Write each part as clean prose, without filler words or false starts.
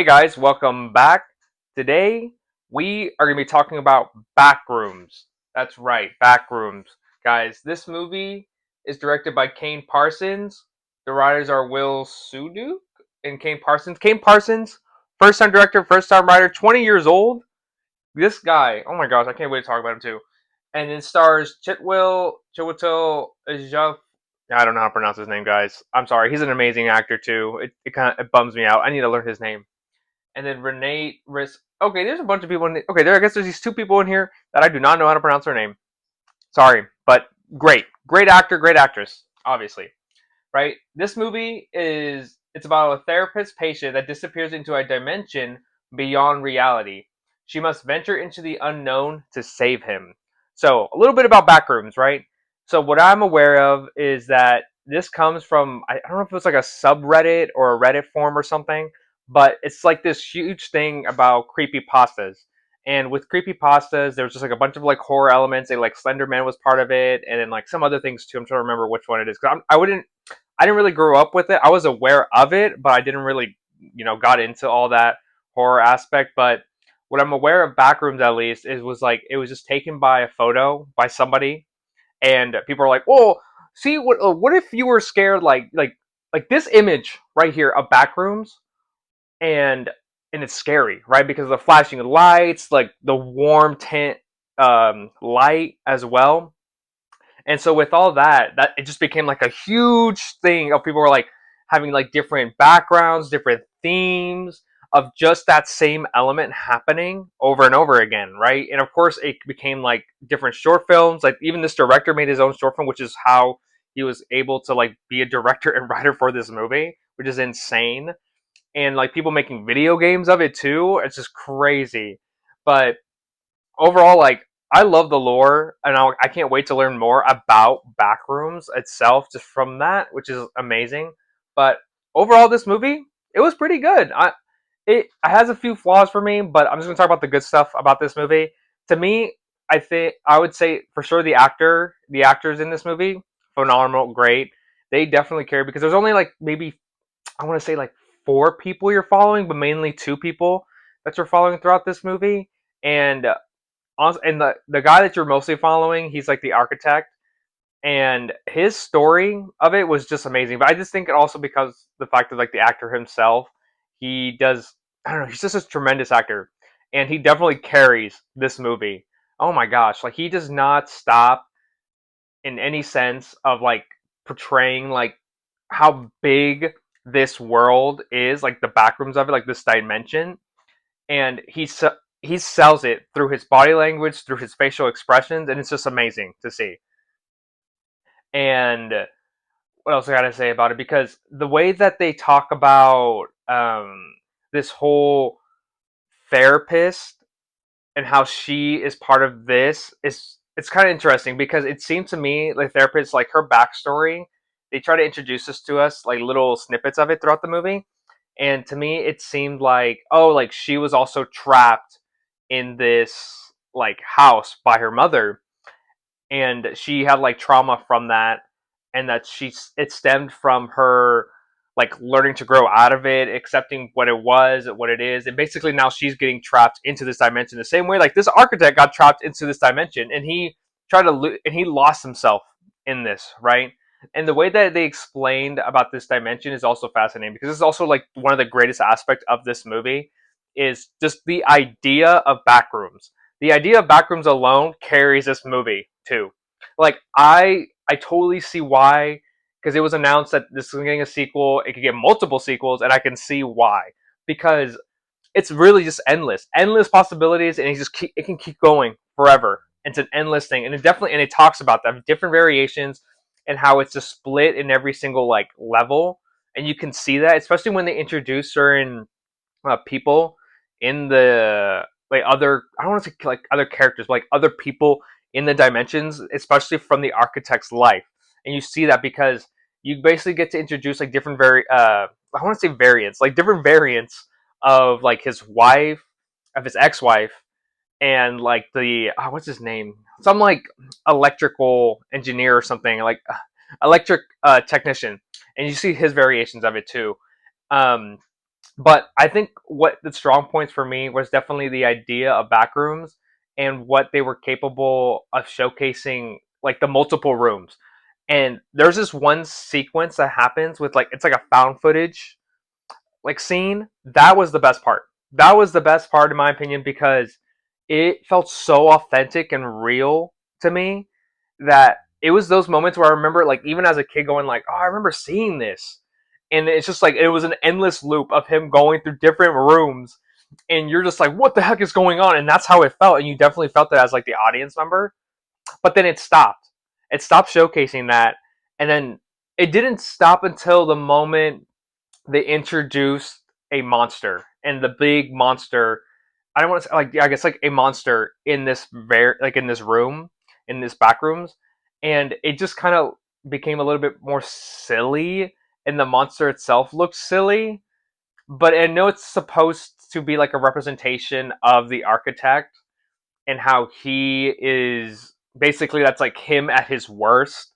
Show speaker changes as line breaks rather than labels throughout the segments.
Hey guys, welcome back. Today we are going to be talking about Backrooms. That's right, Backrooms. Guys, this movie is directed by Kane Parsons. The writers are Will Suduk and Kane Parsons. Kane Parsons, first time director, first time writer, 20 years old. This guy, oh my gosh, I can't wait to talk about him too. And it stars Chiwetel Ejiofor. I don't know how to pronounce his name, guys. I'm sorry. He's an amazing actor too. It kind of bums me out. I need to learn his name. And then Renee Riss. Okay, there's a bunch of people in. Okay, I guess there's these two people in here that I do not know how to pronounce their name. Sorry, but great actor, great actress, obviously, right? This movie is it's about a therapist patient that disappears into a dimension beyond reality. She must venture into the unknown to save him. So a little bit about Backrooms, right? So what I'm aware of is that this comes from I don't know if it was like a subreddit or a Reddit forum or something, but it's like this huge thing about creepy pastas. And with creepy pastas, there was just like a bunch of like horror elements. Like Slender Man was part of it, and then like some other things too. I'm trying to remember which one it is because I didn't really grow up with it. I was aware of it, but I didn't really, got into all that horror aspect. But what I'm aware of Backrooms at least is was like it was just taken by a photo by somebody, and people are like, "Well, see what if you were scared like this image right here of Backrooms and it's scary, right? Because of the flashing lights, like the warm tint light as well." And so with all that it just became like a huge thing of people were like having like different backgrounds, different themes of just that same element happening over and over again, right? And of course it became like different short films. Like even this director made his own short film, which is how he was able to like be a director and writer for this movie, which is insane. And like people making video games of it too. It's just crazy. But overall, like I love the lore, and I can't wait to learn more about Backrooms itself, just from that, which is amazing. But overall, this movie it was pretty good. It has a few flaws for me, but I'm just gonna talk about the good stuff about this movie. To me, I think I would say for sure the actors in this movie, phenomenal, great. They definitely care because there's only like maybe I want to say like four people you're following, but mainly two people that you're following throughout this movie, and and the guy that you're mostly following, he's like the architect, and his story of it was just amazing. But I just think it also because the fact that like the actor himself, he does I don't know, he's just a tremendous actor, and he definitely carries this movie. Oh my gosh, like he does not stop in any sense of like portraying like how big this world is, like the backrooms of it, like this dimension, and he sells it through his body language, through his facial expressions, and it's just amazing to see. And what else I gotta say about it? Because the way that they talk about this whole therapist and how she is part of this is it's kind of interesting because it seemed to me like therapist like her backstory. They try to introduce this to us like little snippets of it throughout the movie, and to me it seemed like like she was also trapped in this like house by her mother, and she had like trauma from that, and that it stemmed from her like learning to grow out of it, accepting what it was, what it is, and basically now she's getting trapped into this dimension the same way like this architect got trapped into this dimension, and he and he lost himself in this, right? And the way that they explained about this dimension is also fascinating because it's also like one of the greatest aspects of this movie is just the idea of backrooms. The idea of backrooms alone carries this movie too. Like I totally see why, because it was announced that this is getting a sequel. It could get multiple sequels, and I can see why, because it's really just endless possibilities, and it can keep going forever. It's an endless thing, and it talks about them different variations and how it's just split in every single like level, and you can see that, especially when they introduce certain people in the like other I don't want to say like other characters, but like other people in the dimensions, especially from the architect's life, and you see that because you basically get to introduce like different I want to say variants, like different variants of like his wife, of his ex-wife, and like the what's his name, some like electrical engineer or something, like electric technician, and you see his variations of it too. um But I think what the strong points for me was definitely the idea of Backrooms and what they were capable of showcasing, like the multiple rooms. And there's this one sequence that happens with like it's like a found footage like scene. That was the best part. That was the best part in my opinion because it felt so authentic and real to me that it was those moments where I remember like even as a kid going like, "Oh, I remember seeing this." And it's just like it was an endless loop of him going through different rooms and you're just like, "What the heck is going on?" And that's how it felt and you definitely felt it as like the audience member. But then it stopped. It stopped showcasing that and then it didn't stop until the moment they introduced a monster and the big monster. I don't want to say like, yeah, I guess like a monster in this like in this room, in this back rooms, and it just kind of became a little bit more silly, and the monster itself looked silly. But I know it's supposed to be like a representation of the architect and how he is basically that's like him at his worst,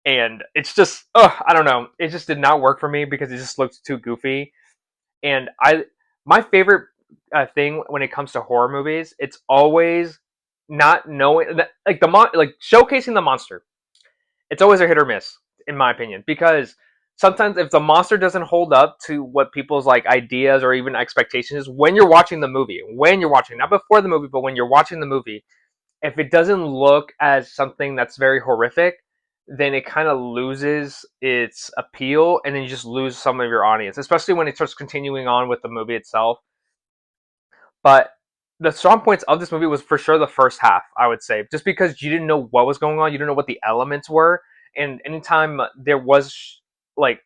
and it's just, I don't know, it just did not work for me because it just looked too goofy. And my favorite thing when it comes to horror movies, it's always not knowing that, like like showcasing the monster. It's always a hit or miss, in my opinion, because sometimes if the monster doesn't hold up to what people's like ideas or even expectations when you're watching the movie, when you're watching, not before the movie, but when you're watching the movie, if it doesn't look as something that's very horrific, then it kind of loses its appeal, and then you just lose some of your audience, especially when it starts continuing on with the movie itself. But the strong points of this movie was for sure the first half, I would say, just because you didn't know what was going on, you didn't know what the elements were, and anytime there was like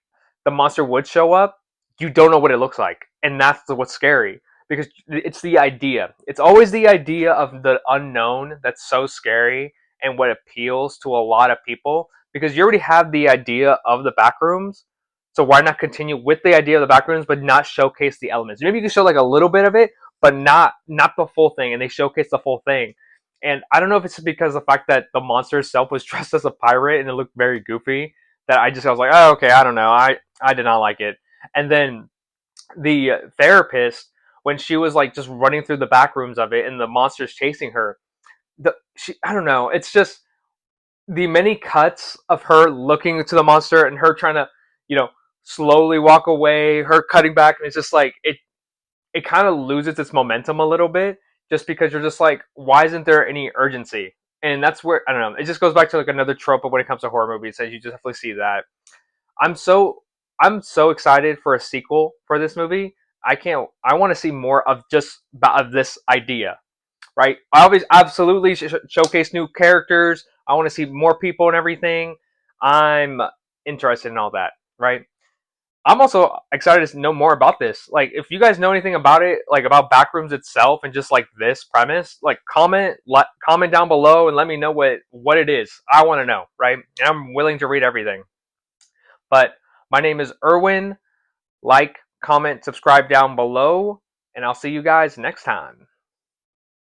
the monster would show up, you don't know what it looks like, and that's what's scary because it's the idea. It's always the idea of the unknown that's so scary and what appeals to a lot of people because you already have the idea of the back rooms. So why not continue with the idea of the back rooms, but not showcase the elements? Maybe you can show like a little bit of it, but not the full thing. And they showcase the full thing. And I don't know if it's because of the fact that the monster itself was dressed as a pirate and it looked very goofy that I was like, oh, okay, I don't know, I did not like it. And then the therapist, when she was like just running through the back rooms of it and the monster's chasing her, I don't know, it's just the many cuts of her looking to the monster and her trying to, you know, slowly walk away, her cutting back, and it's just like it kind of loses its momentum a little bit just because you're just like, why isn't there any urgency? And that's where I don't know. It just goes back to like another trope of when it comes to horror movies. That you just definitely see that. I'm so I'm so excited for a sequel for this movie. I can't. I want to see more of just of this idea, right? I always absolutely showcase new characters. I want to see more people and everything. I'm interested in all that, right? I'm also excited to know more about this. Like, if you guys know anything about it, like about Backrooms itself and just like this premise, like comment down below and let me know what it is. I want to know, right? And I'm willing to read everything. But my name is Erwin. Like, comment, subscribe down below, and I'll see you guys next time.